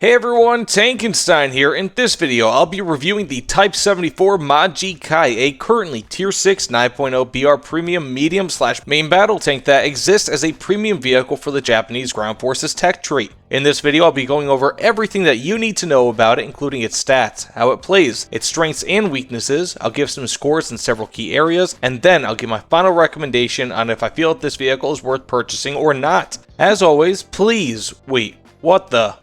Hey everyone, Tankenstein here. In this video, I'll be reviewing the Type 74 Mod G Kai, a currently Tier 6 9.0 BR Premium Medium/Main Battle Tank that exists as a premium vehicle for the Japanese Ground Forces tech tree. In this video, I'll be going over everything that you need to know about it, including its stats, how it plays, its strengths and weaknesses. I'll give some scores in several key areas, and then I'll give my final recommendation on if I feel that this vehicle is worth purchasing or not. As always, please, wait, what the?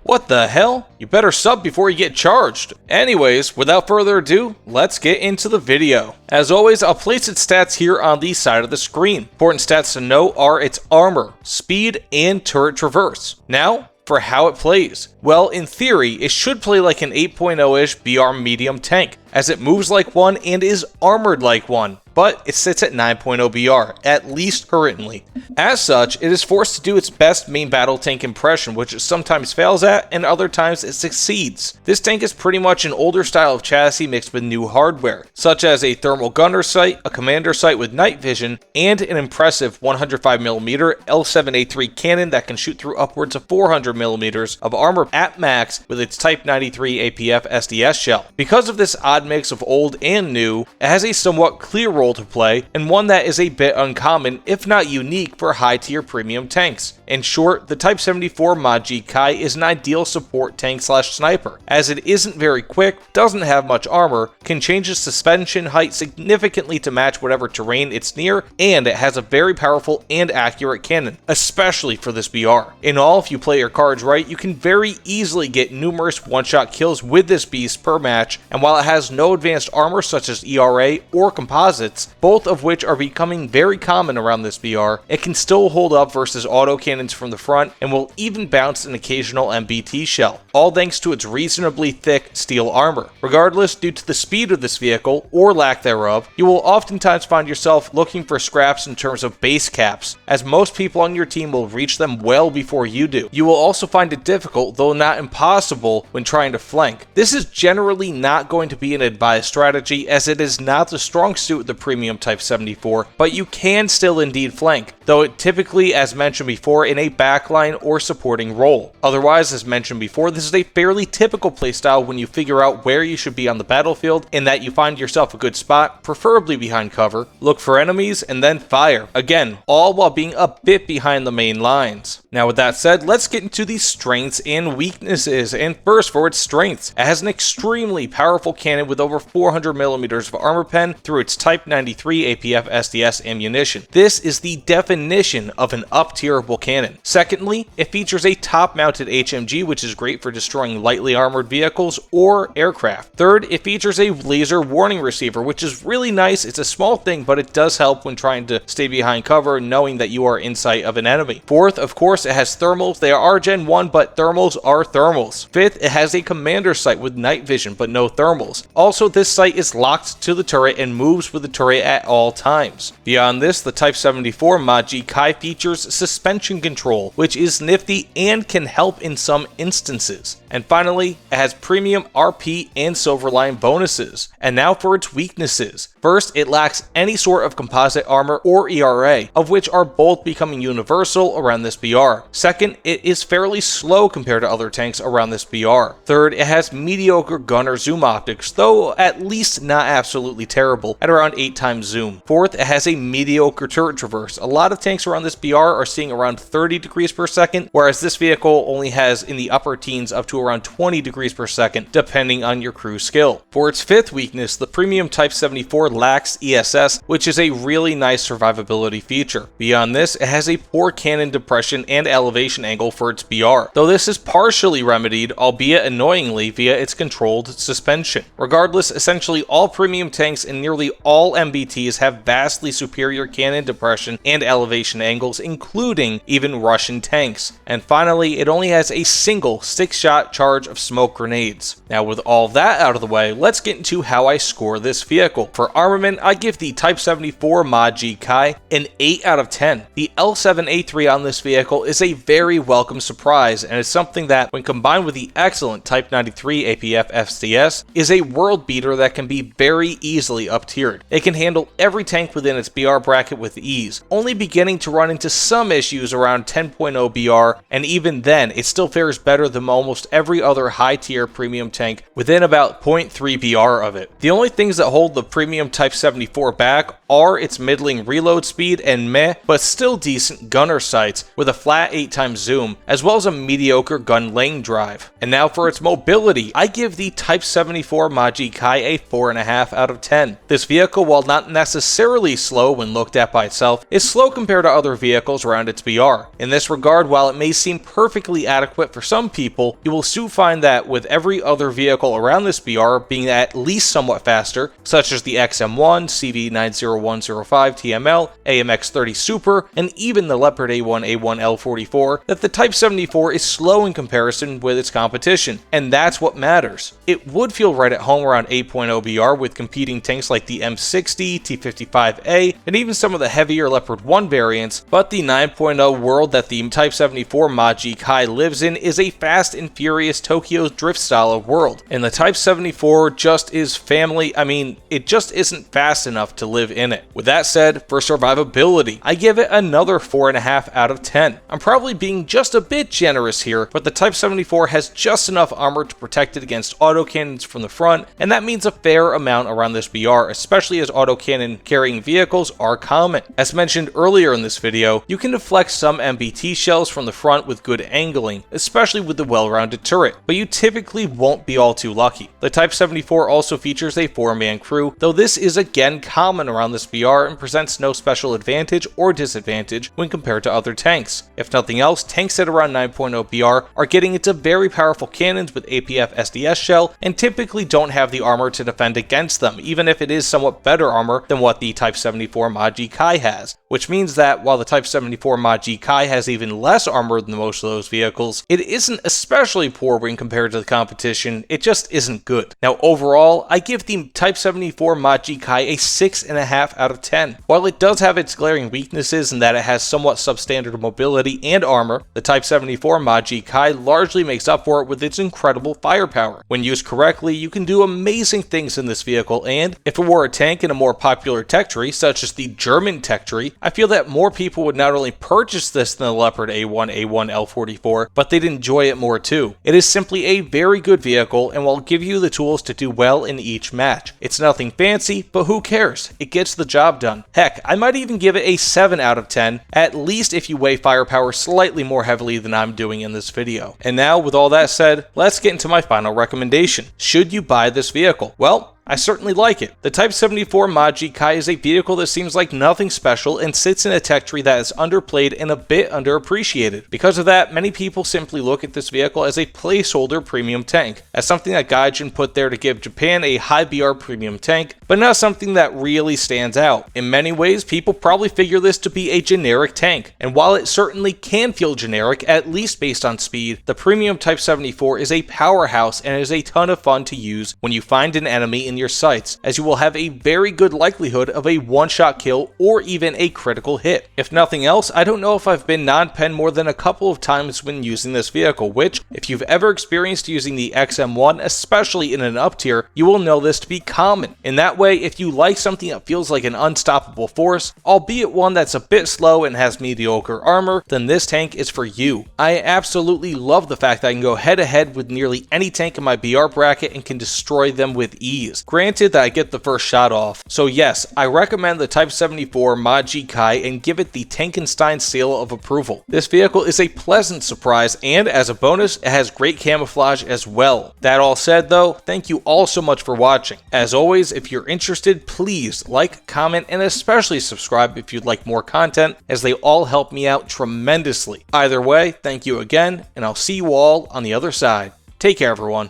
What the hell? You better sub before you get charged. Anyways, without further ado, let's get into the video. As always, I'll place its stats here on the side of the screen. Important stats to note are its armor, speed, and turret traverse. Now, for how it plays. Well, in theory, it should play like an 8.0-ish BR medium tank, as it moves like one and is armored like one, but it sits at 9.0 BR, at least currently. As such, it is forced to do its best main battle tank impression, which it sometimes fails at, and other times it succeeds. This tank is pretty much an older style of chassis mixed with new hardware, such as a thermal gunner sight, a commander sight with night vision, and an impressive 105mm L7A3 cannon that can shoot through upwards of 400mm of armor at max with its Type 93 APF SDS shell. Because of this odd mix of old and new, it has a somewhat clear role to play, and one that is a bit uncommon, if not unique, for high-tier premium tanks. In short, the Type 74 Mod G Kai is an ideal support tank/sniper, as it isn't very quick, doesn't have much armor, can change its suspension height significantly to match whatever terrain it's near, and it has a very powerful and accurate cannon, especially for this BR. In all, if you play your cards right, you can very easily get numerous one-shot kills with this beast per match, and while it has no advanced armor such as ERA or composites, both of which are becoming very common around this BR, it can still hold up versus autocannons from the front and will even bounce an occasional MBT shell, all thanks to its reasonably thick steel armor. Regardless, due to the speed of this vehicle, or lack thereof, you will oftentimes find yourself looking for scraps in terms of base caps, as most people on your team will reach them well before you do. You will also find it difficult, though not impossible, when trying to flank. This is generally not going to be an advised strategy, as it is not the strong suit of the premium Type 74, but you can still indeed flank, though it typically, as mentioned before, in a backline or supporting role. Otherwise, as mentioned before, this is a fairly typical playstyle when you figure out where you should be on the battlefield, in that you find yourself a good spot, preferably behind cover, look for enemies, and then fire. Again, all while being a bit behind the main lines. Now with that said, let's get into the strengths and weaknesses, and first for its strengths. It has an extremely powerful cannon with over 400mm of armor pen through its Type 93 APF SDS ammunition. This is the definition of an up-tierable cannon. Secondly, it features a top-mounted HMG, which is great for destroying lightly armored vehicles or aircraft. Third, it features a laser warning receiver, which is really nice. It's a small thing, but it does help when trying to stay behind cover, knowing that you are in sight of an enemy. Fourth, of course, it has thermals. They are Gen 1, but thermals are thermals. Fifth, it has a commander sight with night vision, but no thermals. Also, this sight is locked to the turret and moves with the turret at all times. Beyond this, the Type 74 Mod G Kai features suspension control, which is nifty and can help in some instances. And finally, it has premium RP and Silverline bonuses. And now for its weaknesses. First, it lacks any sort of composite armor or ERA, of which are both becoming universal around this BR. Second, it is fairly slow compared to other tanks around this BR. Third, it has mediocre gunner zoom optics, though at least not absolutely terrible, at around 8 times zoom. Fourth, it has a mediocre turret traverse. A lot of tanks around this BR are seeing around 30 degrees per second, whereas this vehicle only has in the upper teens up to around 20 degrees per second, depending on your crew skill. For its fifth weakness, the premium Type 74 lacks ESS, which is a really nice survivability feature. Beyond this, it has a poor cannon depression and elevation angle for its BR, though this is partially remedied, albeit annoyingly, via its controlled suspension. Regardless, essentially all premium tanks and nearly all MBTs have vastly superior cannon depression and elevation angles, including even Russian tanks. And finally, it only has a single 6-shot one-shot charge of smoke grenades. Now with all that out of the way, let's get into how I score this vehicle. For armament, I give the Type 74 Mod G Kai an 8 out of 10. The L7A3 on this vehicle is a very welcome surprise, and it's something that, when combined with the excellent Type 93 APF SDS, is a world beater that can be very easily up-tiered. It can handle every tank within its BR bracket with ease, only beginning to run into some issues around 10.0 BR, and even then, it still fares better than almost every other high-tier premium tank within about 0.3 BR of it. The only things that hold the premium Type 74 back are its middling reload speed and meh, but still decent gunner sights with a flat 8x zoom, as well as a mediocre gun lane drive. And now for its mobility, I give the Type 74 Mod G Kai a 4.5 out of 10. This vehicle, while not necessarily slow when looked at by itself, is slow compared to other vehicles around its BR. In this regard, while it may seem perfectly adequate for some people, you will soon find that with every other vehicle around this BR being at least somewhat faster, such as the XM1, CV90105 TML, AMX30 Super, and even the Leopard A1A1L44, that the Type 74 is slow in comparison with its competition, and that's what matters. It would feel right at home around 8.0 BR with competing tanks like the M60, T55A, and even some of the heavier Leopard 1 variants, but the 9.0 world that the Type 74 Mod G Kai lives in is a fast and furious Tokyo drift style of world, and the Type 74 just is it just isn't fast enough to live in it. With that said, for survivability, I give it another 4.5 out of 10. I'm probably being just a bit generous here, but the Type 74 has just enough armor to protect it against autocannons from the front, and that means a fair amount around this BR, especially as autocannon carrying vehicles are common. As mentioned earlier in this video, you can deflect some MBT shells from the front with good angling, especially with the well-rounded turret, but you typically won't be all too lucky. The Type 74 also features a 4-man crew, though this is again common around this BR and presents no special advantage or disadvantage when compared to other tanks. If nothing else, tanks at around 9.0 BR are getting into very powerful cannons with APF SDS shell and typically don't have the armor to defend against them, even if it is somewhat better armor than what the Type 74 Mod G Kai has. Which means that while the Type 74 Mod G Kai has even less armor than most of those vehicles, it isn't especially poor when compared to the competition, it just isn't good. Now overall, I give the Type 74 Mod G Kai a 6.5 out of 10. While it does have its glaring weaknesses in that it has somewhat substandard mobility and armor, the Type 74 Mod G Kai largely makes up for it with its incredible firepower. When used correctly, you can do amazing things in this vehicle, and if it were a tank in a more popular tech tree, such as the German tech tree, I feel that more people would not only purchase this than the Leopard A1A1L44, but they'd enjoy it more too. It is simply a very good vehicle and will give you the tools to do well in each match. It's nothing fancy, but who cares? It gets the job done. Heck, I might even give it a 7 out of 10, at least if you weigh firepower slightly more heavily than I'm doing in this video. And now, with all that said, let's get into my final recommendation. Should you buy this vehicle? Well, I certainly like it. The Type 74 Mod G Kai is a vehicle that seems like nothing special and sits in a tech tree that is underplayed and a bit underappreciated. Because of that, many people simply look at this vehicle as a placeholder premium tank, as something that Gaijin put there to give Japan a high BR premium tank, but not something that really stands out. In many ways, people probably figure this to be a generic tank, and while it certainly can feel generic, at least based on speed, the premium Type 74 is a powerhouse and is a ton of fun to use when you find an enemy in your sights, as you will have a very good likelihood of a one-shot kill or even a critical hit. If nothing else, I don't know if I've been non-pen more than a couple of times when using this vehicle, which, if you've ever experienced using the XM1, especially in an up tier, you will know this to be common. In that way, if you like something that feels like an unstoppable force, albeit one that's a bit slow and has mediocre armor, then this tank is for you. I absolutely love the fact that I can go head-to-head with nearly any tank in my BR bracket and can destroy them with ease. Granted that I get the first shot off, so yes, I recommend the Type 74 Mod G Kai and give it the Tankenstein seal of approval. This vehicle is a pleasant surprise, and as a bonus, it has great camouflage as well. That all said though, thank you all so much for watching. As always, if you're interested, please like, comment, and especially subscribe if you'd like more content, as they all help me out tremendously. Either way, thank you again, and I'll see you all on the other side. Take care, everyone.